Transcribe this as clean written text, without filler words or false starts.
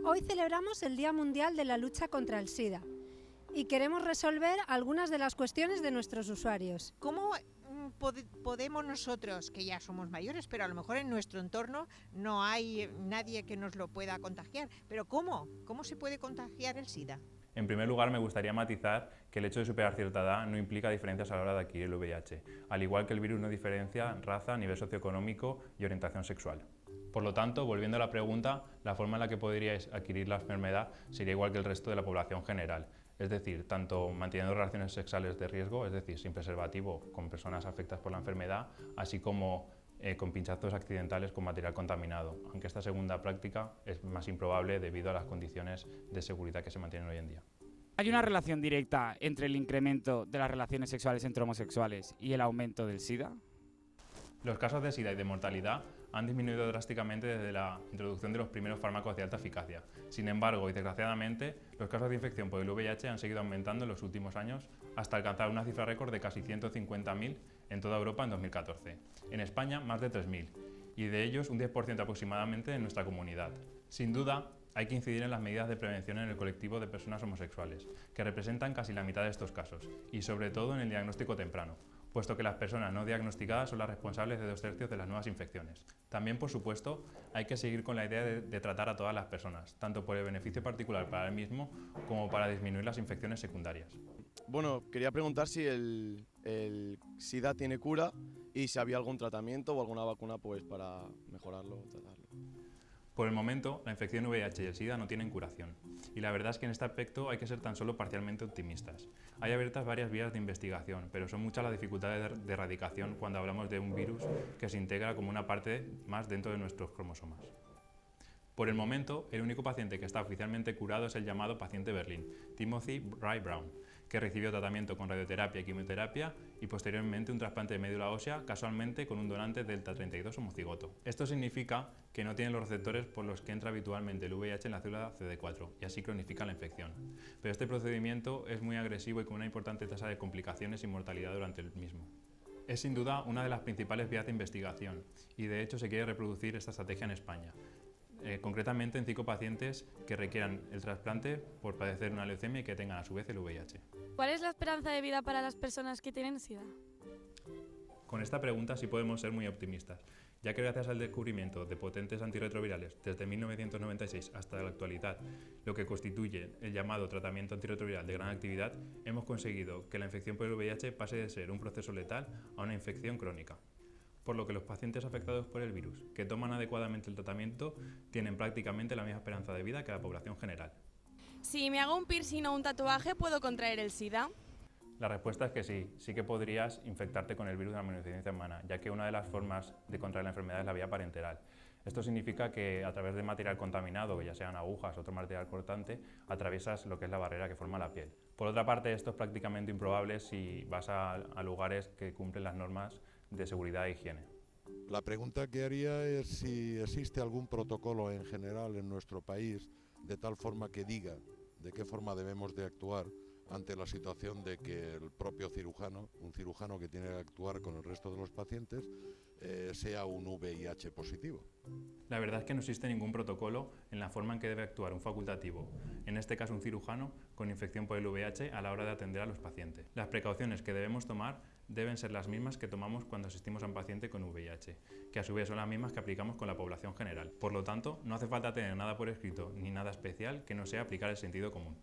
Hoy celebramos el Día Mundial de la Lucha contra el SIDA y queremos resolver algunas de las cuestiones de nuestros usuarios. ¿Cómo podemos nosotros, que ya somos mayores, pero a lo mejor en nuestro entorno no hay nadie que nos lo pueda contagiar, pero cómo se puede contagiar el SIDA? En primer lugar, me gustaría matizar que el hecho de superar cierta edad no implica diferencias a la hora de adquirir el VIH, al igual que el virus no diferencia raza, nivel socioeconómico y orientación sexual. Por lo tanto, volviendo a la pregunta, la forma en la que podríais adquirir la enfermedad sería igual que el resto de la población general, es decir, tanto manteniendo relaciones sexuales de riesgo, es decir, sin preservativo con personas afectadas por la enfermedad, así como con pinchazos accidentales con material contaminado, aunque esta segunda práctica es más improbable debido a las condiciones de seguridad que se mantienen hoy en día. ¿Hay una relación directa entre el incremento de las relaciones sexuales entre homosexuales y el aumento del SIDA? Los casos de SIDA y de mortalidad han disminuido drásticamente desde la introducción de los primeros fármacos de alta eficacia. Sin embargo, y desgraciadamente, los casos de infección por el VIH han seguido aumentando en los últimos años hasta alcanzar una cifra récord de casi 150.000 en toda Europa en 2014. En España, más de 3.000, y de ellos un 10% aproximadamente en nuestra comunidad. Sin duda, hay que incidir en las medidas de prevención en el colectivo de personas homosexuales, que representan casi la mitad de estos casos, y sobre todo en el diagnóstico temprano, puesto que las personas no diagnosticadas son las responsables de 2/3 de las nuevas infecciones. También, por supuesto, hay que seguir con la idea de tratar a todas las personas, tanto por el beneficio particular para el mismo como para disminuir las infecciones secundarias. Bueno, quería preguntar si el SIDA tiene cura y si había algún tratamiento o alguna vacuna pues, para mejorarlo o tratarlo. Por el momento, la infección VIH y el SIDA no tienen curación, y la verdad es que en este aspecto hay que ser tan solo parcialmente optimistas. Hay abiertas varias vías de investigación, pero son muchas las dificultades de erradicación cuando hablamos de un virus que se integra como una parte más dentro de nuestros cromosomas. Por el momento, el único paciente que está oficialmente curado es el llamado paciente Berlín, Timothy Wright Brown, que recibió tratamiento con radioterapia y quimioterapia y posteriormente un trasplante de médula ósea, casualmente con un donante delta 32 homocigoto. Esto significa que no tiene los receptores por los que entra habitualmente el VIH en la célula CD4 y así cronifica la infección. Pero este procedimiento es muy agresivo y con una importante tasa de complicaciones y mortalidad durante el mismo. Es sin duda una de las principales vías de investigación y de hecho se quiere reproducir esta estrategia en España. Concretamente en 5 pacientes que requieran el trasplante por padecer una leucemia y que tengan a su vez el VIH. ¿Cuál es la esperanza de vida para las personas que tienen SIDA? Con esta pregunta sí podemos ser muy optimistas, ya que gracias al descubrimiento de potentes antirretrovirales desde 1996 hasta la actualidad, lo que constituye el llamado tratamiento antirretroviral de gran actividad, hemos conseguido que la infección por el VIH pase de ser un proceso letal a una infección crónica. Por lo que los pacientes afectados por el virus que toman adecuadamente el tratamiento tienen prácticamente la misma esperanza de vida que la población general. Si me hago un piercing o un tatuaje, ¿puedo contraer el SIDA? La respuesta es que sí que podrías infectarte con el virus de la inmunodeficiencia humana, ya que una de las formas de contraer la enfermedad es la vía parenteral. Esto significa que a través de material contaminado, ya sean agujas o otro material cortante, atraviesas lo que es la barrera que forma la piel. Por otra parte, esto es prácticamente improbable si vas a lugares que cumplen las normas de seguridad e higiene. La pregunta que haría es si existe algún protocolo en general en nuestro país de tal forma que diga de qué forma debemos de actuar ante la situación de que el propio cirujano, un cirujano que tiene que actuar con el resto de los pacientes, sea un VIH positivo. La verdad es que no existe ningún protocolo en la forma en que debe actuar un facultativo, en este caso un cirujano, con infección por el VIH a la hora de atender a los pacientes. Las precauciones que debemos tomar deben ser las mismas que tomamos cuando asistimos a un paciente con VIH, que a su vez son las mismas que aplicamos con la población general. Por lo tanto, no hace falta tener nada por escrito ni nada especial que no sea aplicar el sentido común.